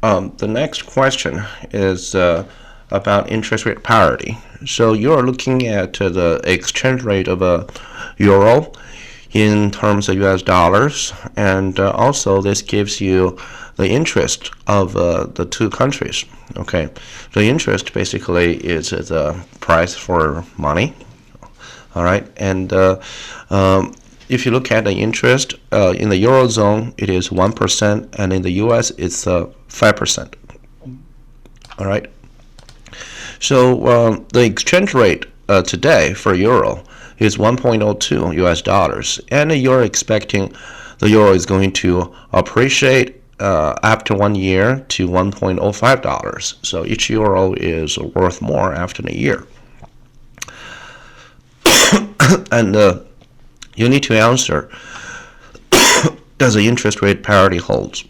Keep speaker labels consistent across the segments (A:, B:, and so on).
A: The next question is about interest rate parity. So you're looking at the exchange rate of a euro in terms of US dollars, and also this gives you the interest of the two countries. Okay, the interest basically is the price for money. All right, and if you look at the interest in the eurozone, it is 1%, and in the US, it's 5%. All right. So the exchange rate today for euro is 1.02 US dollars, and you're expecting the euro is going to appreciate after 1 year to $1.05. So each euro is worth more after a year. And you need to answer, does the interest rate parity hold?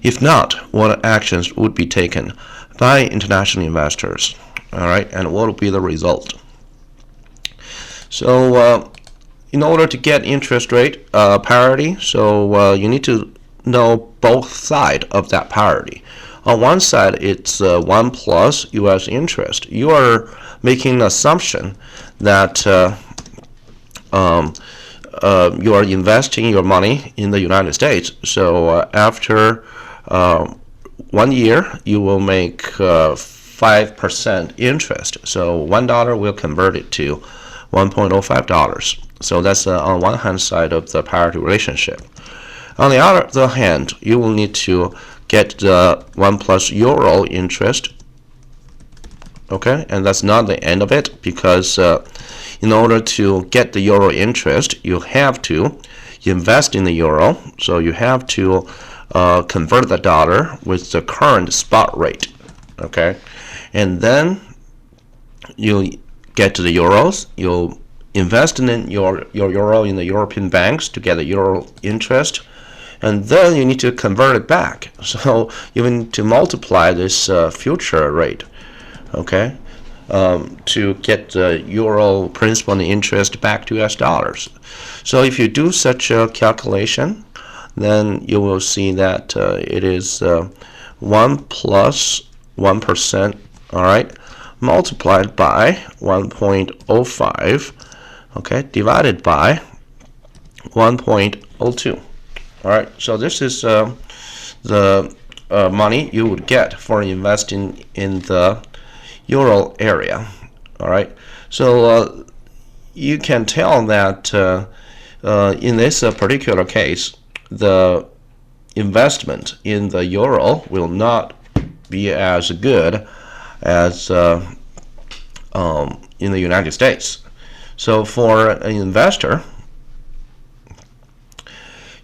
A: If not, what actions would be taken by international investors? All right, and what will be the result? So in order to get interest rate parity, so you need to know both sides of that parity. On one side, it's 1 plus U.S. interest. You are making an assumption that you are investing your money in the United States. So after 1 year, you will make 5% interest. So $1 will convert it to $1.05. So that's on one hand side of the parity relationship. On the other hand, you will need to get the 1 plus euro interest. Okay, and that's not the end of it, because in order to get the euro interest, you have to invest in the euro. So you have to convert the dollar with the current spot rate. Okay, and then you get to the euros. You'll invest in your euro in the European banks to get the euro interest, and then you need to convert it back. So you need to multiply this future rate, okay, to get the euro principal and interest back to US dollars. So if you do such a calculation, then you will see that it is 1 plus 1%, all right, multiplied by 1.05, okay, divided by 1.02. All right, so this is the money you would get for investing in the euro area. All right, so you can tell that in this particular case, the investment in the euro will not be as good as in the United States. So for an investor,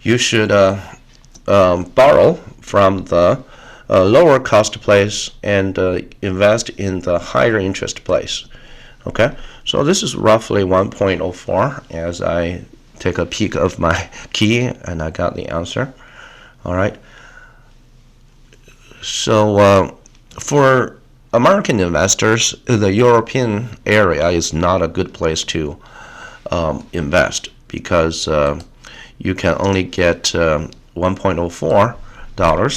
A: you should borrow from the lower cost place and invest in the higher interest place. Okay, so this is roughly 1.04 as I take a peek of my key and I got the answer. All right, so for American investors, the European area is not a good place to invest, because you can only get $1.04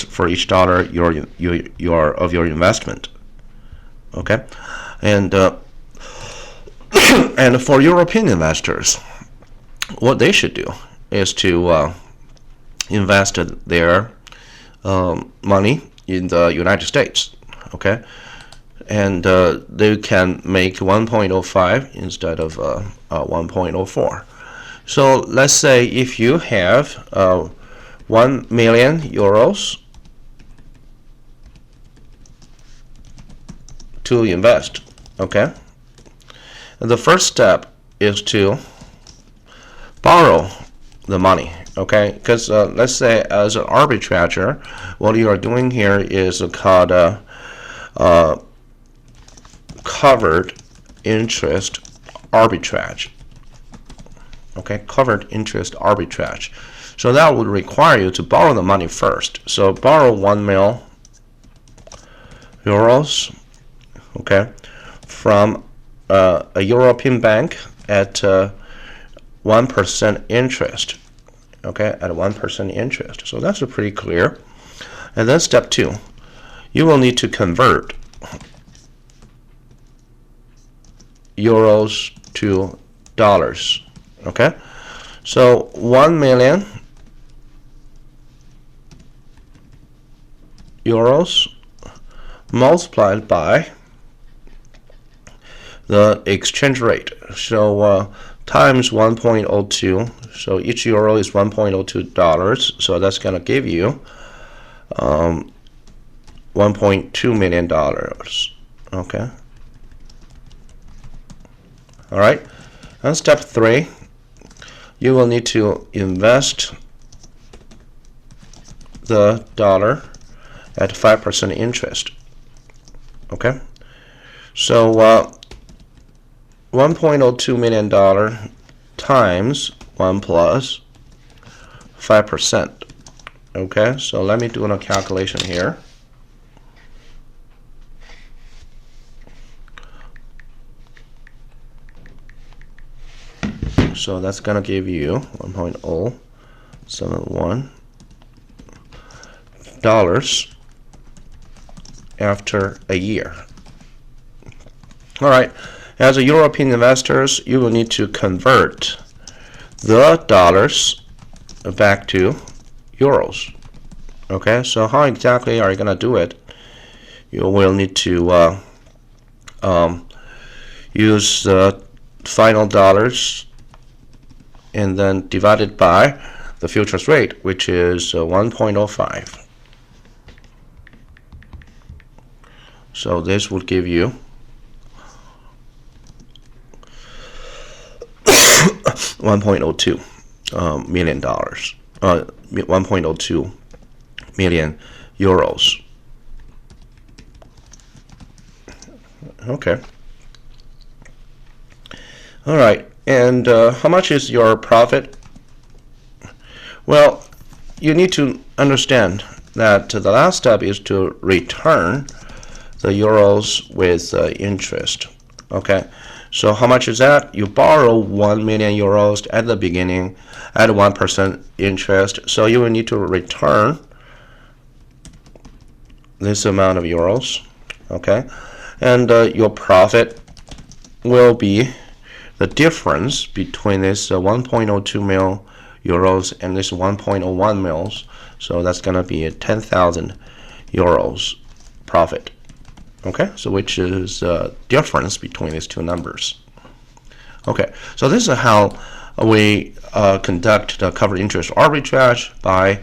A: for each dollar of your investment. Okay, and and for European investors, what they should do is to invest their money in the United States. Okay, and they can make 1.05 instead of 1.04. So let's say if you have 1 million euros to invest, okay? And the first step is to borrow the money, okay? Because let's say as an arbitrager, what you are doing here is called covered interest arbitrage. Okay, covered interest arbitrage. So that would require you to borrow the money first. So borrow 1 million euros, okay, from a European bank at 1% interest. Okay, at 1% interest. So that's pretty clear. And then step 2, you will need to convert euros to dollars. Okay, so 1 million euros multiplied by the exchange rate. So times 1.02. So each euro is $1.02. So that's going to give you $1.2 million. Okay. All right. And step 3, you will need to invest the dollar at 5% interest. Okay. So $1.02 million times 1 plus 5%. Okay, so let me do a calculation here. So that's going to give you $1.071 after a year. All right. As a European investors, you will need to convert the dollars back to euros. Okay, so how exactly are you going to do it? You will need to use the final dollars and then divide it by the futures rate, which is 1.05. So this would give you $1.02 million, 1.02 million euros. Okay. All right. And how much is your profit? Well, you need to understand that the last step is to return the euros with interest. Okay. So how much is that? You borrow 1 million euros at the beginning at 1% interest. So you will need to return this amount of euros. Okay. And your profit will be the difference between this 1.02 mil euros and this 1.01 mils. So that's going to be a 10,000 euros profit. Okay, so which is the difference between these two numbers. Okay, so this is how we conduct the covered interest arbitrage by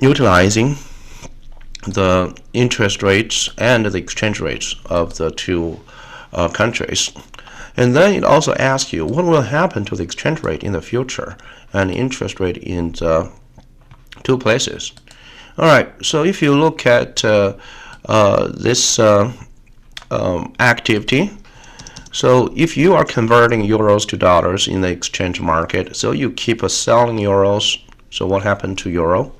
A: utilizing the interest rates and the exchange rates of the two countries. And then it also asks you what will happen to the exchange rate in the future and interest rate in the two places. All right, so if you look at this activity, so if you are converting euros to dollars in the exchange market, so you keep selling euros, so what happened to euro?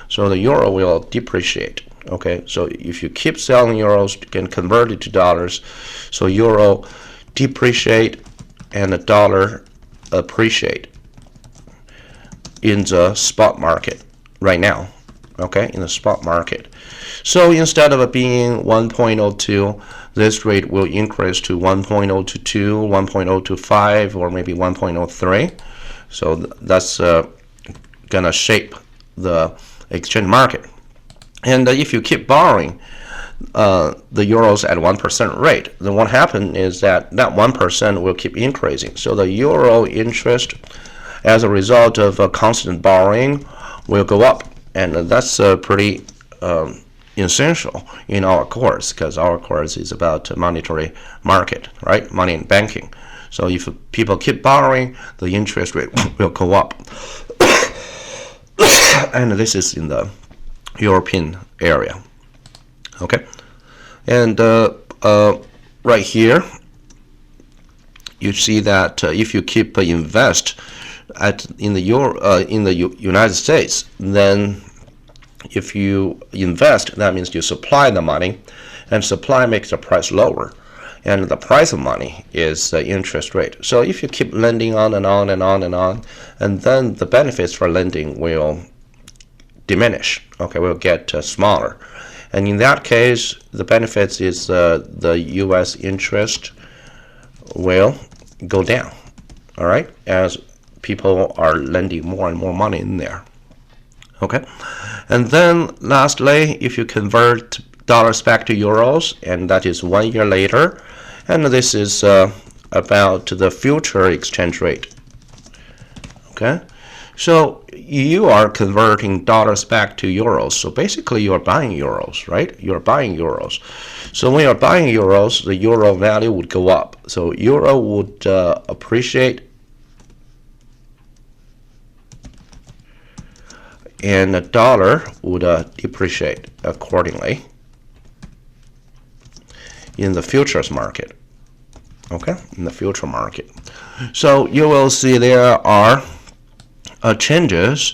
A: So the euro will depreciate. Okay, so if you keep selling euros and convert it to dollars, so euro depreciate and the dollar appreciate in the spot market right now. Okay, in the spot market. So instead of it being 1.02, this rate will increase to 1.022, 1.025, or maybe 1.03. So that's gonna shape the exchange market. And if you keep borrowing the euros at 1% rate, then what happens is that 1% will keep increasing. So the euro interest, as a result of constant borrowing, will go up. And that's pretty essential in our course, because our course is about monetary market, right? Money and banking. So if people keep borrowing, the interest rate will go up. And this is in the European area. Okay, and right here you see that if you keep invest in the United States, then if you invest, that means you supply the money, and supply makes the price lower, and the price of money is the interest rate. So if you keep lending on and on and on and on, and then the benefits for lending will diminish. Okay, will get smaller. And in that case, the benefits is the U.S. interest will go down. All right, as people are lending more and more money in there. Okay, and then lastly, if you convert dollars back to euros, and that is 1 year later, and this is about the future exchange rate. Okay, so you are converting dollars back to euros. So basically, you are buying euros, right? You are buying euros. So when you're buying euros, the euro value would go up. So euro would appreciate, and the dollar would depreciate accordingly in the futures market. Okay, in the future market. So you will see there are changes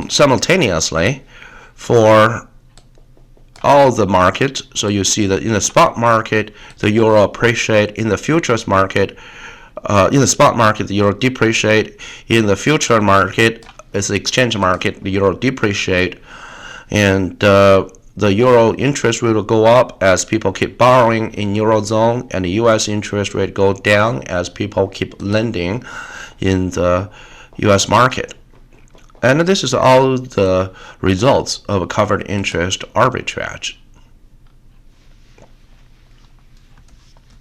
A: simultaneously for all the markets. So you see that in the spot market, the euro appreciate. In the futures market, in the spot market, the euro depreciate. In the future market, it's the exchange market, the euro depreciate, and the euro interest rate will go up as people keep borrowing in eurozone, and the U.S. interest rate go down as people keep lending in the U.S. market. And this is all the results of a covered interest arbitrage.